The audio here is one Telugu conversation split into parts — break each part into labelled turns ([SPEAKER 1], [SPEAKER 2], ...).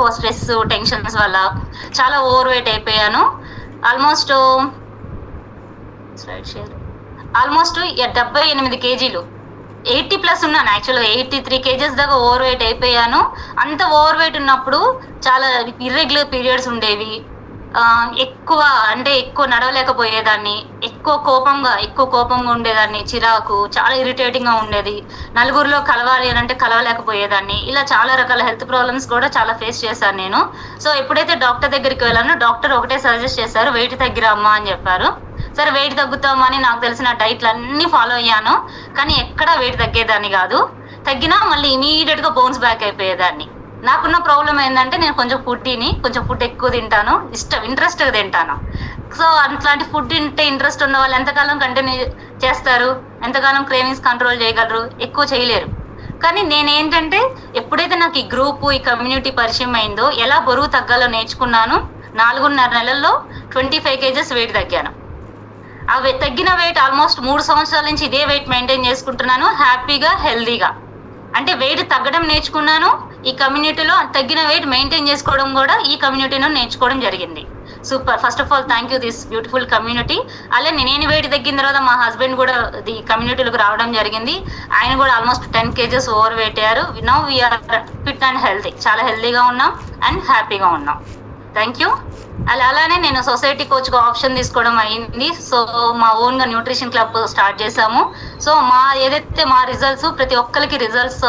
[SPEAKER 1] ఎక్కువ స్ట్రెస్ టెన్షన్స్ వల్ల చాలా ఓవర్ వెయిట్ అయిపోయాను. ఆల్మోస్ట్ 78 కేజీలు, 80+ ఉన్నాను. యాక్చువల్గా 83 కేజెస్ దాకా ఓవర్ వెయిట్ అయిపోయాను. అంత ఓవర్ వెయిట్ ఉన్నప్పుడు చాలా ఇర్రెగ్యులర్ పీరియడ్స్ ఉండేవి. ఎక్కువ నడవలేకపోయేదాన్ని, ఎక్కువ కోపంగా ఉండేదాన్ని, చిరాకు, చాలా ఇరిటేటింగ్గా ఉండేది. నలుగురిలో కలవాలి అని అంటే కలవలేకపోయేదాన్ని. ఇలా చాలా రకాల హెల్త్ ప్రాబ్లమ్స్ కూడా చాలా ఫేస్ చేశాను నేను. సో ఎప్పుడైతే డాక్టర్ దగ్గరికి వెళ్ళానో డాక్టర్ ఒకటే సజెస్ట్ చేశారు, వెయిట్ తగ్గిరమ్మా అని చెప్పారు. సరే వెయిట్ తగ్గుతామని నాకు తెలిసిన డైట్లు అన్నీ ఫాలో అయ్యాను, కానీ ఎక్కడా వెయిట్ తగ్గేదాన్ని కాదు. తగ్గినా మళ్ళీ ఇమీడియట్గా బౌన్స్ బ్యాక్ అయిపోయేదాన్ని. నాకున్న ప్రాబ్లం ఏంటంటే నేను కొంచెం ఫుడ్ ఎక్కువ తింటాను, ఇంట్రెస్ట్గా తింటాను. సో అట్లాంటి ఫుడ్ తింటే ఇంట్రెస్ట్ ఉన్న వాళ్ళు ఎంతకాలం కంటిన్యూ చేస్తారు, ఎంతకాలం క్రేవింగ్స్ కంట్రోల్ చేయగలరు? ఎక్కువ చేయలేరు. కానీ నేనేంటంటే ఎప్పుడైతే నాకు ఈ గ్రూప్, ఈ కమ్యూనిటీ పరిచయం అయిందో, ఎలా బరువు తగ్గాలో నేర్చుకున్నాను. 4.5 నెలల్లో 25 కేజెస్ వెయిట్ తగ్గాను. ఆ తగ్గిన వెయిట్ ఆల్మోస్ట్ 3 సంవత్సరాల నుంచి ఇదే వెయిట్ మెయింటైన్ చేసుకుంటున్నాను, హ్యాపీగా, హెల్దీగా. అంటే వెయిట్ తగ్గడం నేర్చుకున్నాను ఈ కమ్యూనిటీలో, తగ్గిన వెయిట్ మెయింటైన్ చేసుకోవడం కూడా ఈ కమ్యూనిటీలో నేర్చుకోవడం జరిగింది. Super. First of all thank you this beautiful community. అలాగే నేను వెయిట్ తగ్గిన తర్వాత మా హస్బెండ్ కూడా ఈ కమ్యూనిటీలోకి రావడం జరిగింది. ఆయన కూడా ఆల్మోస్ట్ 10 కేజెస్ ఓవర్ వెయిట్ అయ్యారు. Now we're fit and healthy, చాలా హెల్తీగా ఉన్నాం అండ్ హ్యాపీగా ఉన్నాం. Thank you. అలానే నేను సొసైటీ కోచ్గా ఆప్షన్ తీసుకోవడం అయింది. సో మా ఓన్గా న్యూట్రిషన్ క్లబ్ స్టార్ట్ చేశాము. సో మా రిజల్ట్స్ ప్రతి ఒక్కరికి రిజల్ట్స్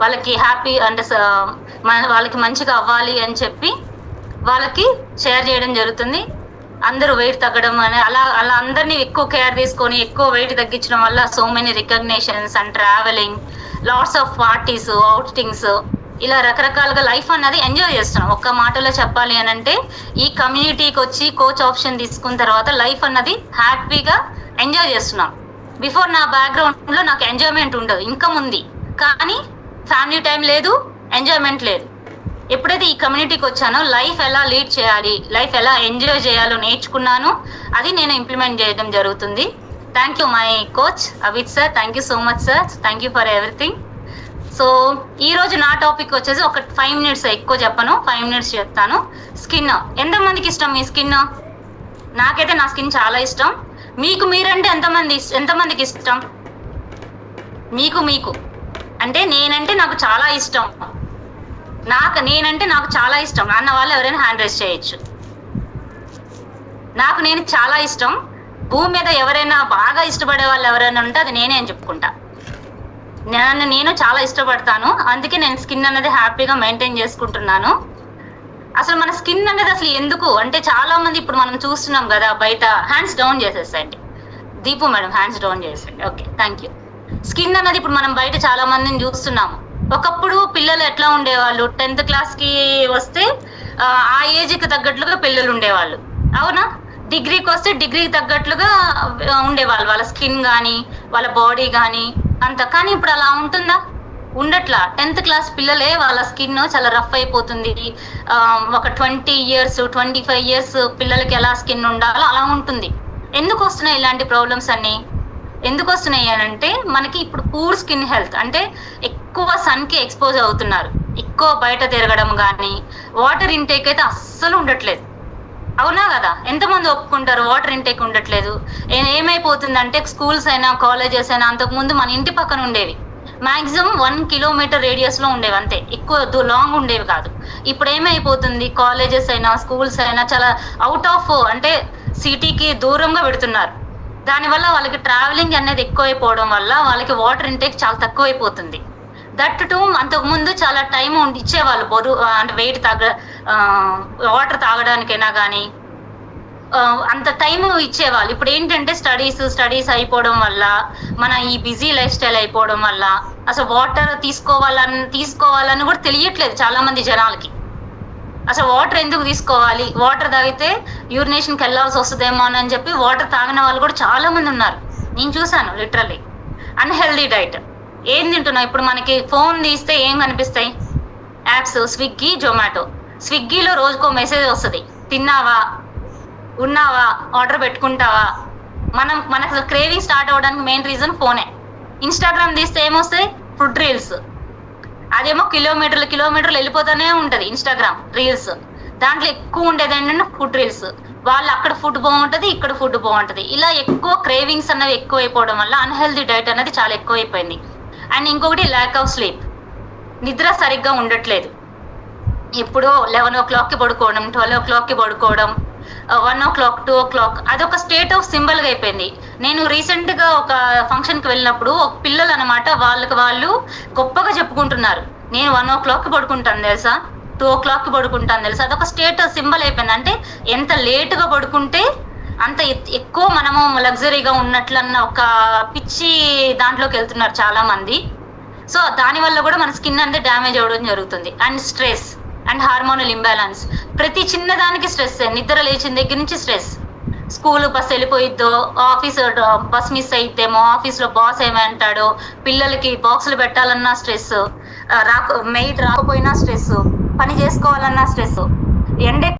[SPEAKER 1] వాళ్ళకి హ్యాపీ అంటే వాళ్ళకి మంచిగా అవ్వాలి అని చెప్పి వాళ్ళకి షేర్ చేయడం జరుగుతుంది. అందరూ వెయిట్ తగ్గడం అని అలా అందరినీ ఎక్కువ కేర్ తీసుకొని ఎక్కువ వెయిట్ తగ్గించడం వల్ల so many recognitions and travelling, lots of parties, outings, ఇలా రకరకాలుగా లైఫ్ అన్నది ఎంజాయ్ చేస్తున్నాం. ఒక్క మాటలో చెప్పాలి అని అంటే ఈ కమ్యూనిటీకి వచ్చి కోచ్ ఆప్షన్ తీసుకున్న తర్వాత లైఫ్ అన్నది హ్యాపీగా ఎంజాయ్ చేస్తున్నాం. బిఫోర్ నా బ్యాక్గ్రౌండ్లో నాకు ఎంజాయ్మెంట్ ఉండదు, ఇన్కమ్ ఉంది కానీ ఫ్యామిలీ టైం లేదు, ఎంజాయ్మెంట్ లేదు. ఎప్పుడైతే ఈ కమ్యూనిటీకి వచ్చానో లైఫ్ ఎలా లీడ్ చేయాలి, లైఫ్ ఎలా ఎంజాయ్ చేయాలో నేర్చుకున్నాను. అది నేను ఇంప్లిమెంట్ చేయడం జరుగుతుంది. Thank you my coach Avith sir. Thank you so much sir. Thank you for everything. So ఈరోజు నా టాపిక్ వచ్చేసి ఒక 5 minutes, ఎక్కువ చెప్పను, 5 minutes చెప్తాను. స్కిన్. ఎంతమందికి ఇష్టం మీ స్కిన్? నాకైతే నా స్కిన్ చాలా ఇష్టం. మీరంటే ఎంతమందికి ఇష్టం? మీకు అంటే నేనంటే నాకు చాలా ఇష్టం, నేనంటే నాకు చాలా ఇష్టం అన్న వాళ్ళు ఎవరైనా హ్యాండ్ రైజ్ చేయొచ్చు. నేను చాలా ఇష్టం. భూమి మీద ఎవరైనా బాగా ఇష్టపడే వాళ్ళు ఎవరైనా ఉంటే అది నేనే అని చెప్పుకుంటా. నేను చాలా ఇష్టపడతాను, అందుకే నేను స్కిన్ అనేది హ్యాపీగా మెయింటైన్ చేసుకుంటున్నాను. అసలు మన స్కిన్ అనేది అసలు ఎందుకు అంటే చాలా మంది ఇప్పుడు మనం చూస్తున్నాం కదా బయట. హ్యాండ్స్ డౌన్ చేసేసండి దీపు మేడం, హ్యాండ్స్ డౌన్ చేసేయండి. Okay, thank you. స్కిన్ అనేది ఇప్పుడు మనం బయట చాలా మందిని చూస్తున్నాము. ఒకప్పుడు పిల్లలు ఎట్లా ఉండేవాళ్ళు, 10th క్లాస్కి వస్తే ఆ ఏజ్కి తగ్గట్లుగా పిల్లలు ఉండేవాళ్ళు, అవునా? డిగ్రీకి వస్తే డిగ్రీకి తగ్గట్లుగా ఉండేవాళ్ళు, వాళ్ళ స్కిన్ కానీ వాళ్ళ బాడీ కానీ అంత. కానీ ఇప్పుడు అలా ఉంటుందా? ఉండట్లా. 10th క్లాస్ పిల్లలే వాళ్ళ స్కిన్ చాలా రఫ్ అయిపోతుంది. ఒక 20 years 25 years పిల్లలకి ఎలా స్కిన్ ఉండాలో అలా ఉంటుంది. ఎందుకు వస్తున్నాయి ఇలాంటి ప్రాబ్లమ్స్ అన్నీ? ఎందుకు వస్తున్నాయి అని అంటే మనకి ఇప్పుడు పూర్ స్కిన్ హెల్త్ అంటే ఎక్కువ సన్కి ఎక్స్పోజ్ అవుతున్నారు, ఎక్కువ బయట తిరగడం కానీ, వాటర్ ఇంటేక్ అయితే అస్సలు ఉండట్లేదు, అవునా కదా? ఎంతమంది ఒప్పుకుంటారు వాటర్ ఇంటేక్ ఉండట్లేదు? ఏమైపోతుందంటే స్కూల్స్ అయినా కాలేజెస్ అయినా అంతకుముందు మన ఇంటి పక్కన ఉండేవి, మ్యాక్సిమం 1 kilometer రేడియస్లో ఉండేవి, అంతే, ఎక్కువ లాంగ్ ఉండేవి కాదు. ఇప్పుడు ఏమైపోతుంది, కాలేజెస్ అయినా స్కూల్స్ అయినా చాలా అవుట్ ఆఫ్ అంటే సిటీకి దూరంగా పెడుతున్నారు. దానివల్ల వాళ్ళకి ట్రావెలింగ్ అనేది ఎక్కువైపోవడం వల్ల వాళ్ళకి వాటర్ ఇంటేక్ చాలా తక్కువైపోతుంది. దట్ టు అంతకుముందు చాలా టైం ఇచ్చేవాళ్ళు బరువు అంటే వెయిట్ వాటర్ తాగడానికైనా కానీ అంత టైం ఇచ్చేవాళ్ళు. ఇప్పుడు ఏంటంటే స్టడీస్ అయిపోవడం వల్ల, మన ఈ బిజీ లైఫ్ స్టైల్ అయిపోవడం వల్ల అసలు వాటర్ తీసుకోవాలని కూడా తెలియట్లేదు చాలా మంది జనాలకి. అసలు వాటర్ ఎందుకు తీసుకోవాలి, వాటర్ తాగితే యూరినేషన్కి వెళ్ళాల్సి వస్తుందేమో అని చెప్పి వాటర్ తాగిన వాళ్ళు కూడా చాలా మంది ఉన్నారు, నేను చూశాను లిటరల్లీ. Unhealthy diet. ఏం తింటున్నావు? ఇప్పుడు మనకి ఫోన్ తీస్తే ఏం కనిపిస్తాయి? Apps, Swiggy, Zomato. స్విగ్గీలో రోజుకో మెసేజ్ వస్తుంది, తిన్నావా, ఉన్నావా, ఆర్డర్ పెట్టుకుంటావా. మనకు క్రేవింగ్ స్టార్ట్ అవ్వడానికి మెయిన్ రీజన్ ఫోనే. ఇన్స్టాగ్రామ్ తీస్తే ఏమొస్తాయి? Food reels. అదేమో కిలోమీటర్లు వెళ్ళిపోతూనే ఉంటది ఇన్స్టాగ్రామ్ రీల్స్. దాంట్లో ఎక్కువ ఉండేది ఏంటంటే ఫుడ్ రీల్స్. వాళ్ళు అక్కడ ఫుడ్ బాగుంటది, ఇక్కడ ఫుడ్ బాగుంటది. ఇలా ఎక్కువ క్రేవింగ్స్ అన్నవి ఎక్కువ అయిపోవడం వల్ల అన్హెల్దీ డైట్ అనేది చాలా ఎక్కువైపోయింది. అండ్ ఇంకొకటి ల్యాక్ ఆఫ్ స్లీప్, నిద్ర సరిగ్గా ఉండట్లేదు. ఎప్పుడో 11 పడుకోవడం, 12 పడుకోవడం, 1 2 అదొక స్టేట్ ఆఫ్ సింబల్ గా అయిపోయింది. నేను రీసెంట్ గా ఒక ఫంక్షన్ కి వెళ్ళినప్పుడు ఒక పిల్లలు అనమాట, వాళ్ళు గొప్పగా చెప్పుకుంటున్నారు, నేను 1 పడుకుంటాను తెలుసా, 2 పడుకుంటాను తెలుసా. అదొక స్టేట్ సింబల్ అయిపోయింది. అంటే ఎంత లేటుగా పడుకుంటే అంత ఎక్కువ మనము లగ్జరీగా ఉన్నట్లన్న ఒక పిచ్చి దాంట్లోకి వెళ్తున్నారు చాలా మంది. సో దానివల్ల కూడా మన స్కిన్ అనేది డ్యామేజ్ అవ్వడం జరుగుతుంది. And stress and hormonal imbalance, ప్రతి చిన్నదానికి స్ట్రెస్. నిద్ర లేచిన దగ్గర నుంచి స్ట్రెస్. స్కూల్ బస్ వెళ్ళిపోయిద్దో, ఆఫీస్ బస్ మిస్ అయిద్దేమో, ఆఫీస్ లో బాస్ ఏమంటాడో, పిల్లలకి బాక్సులు పెట్టాలన్నా స్ట్రెస్, మెయిడ్ రాకపోయినా స్ట్రెస్, పని చేసుకోవాలన్నా స్ట్రెస్. ఎండ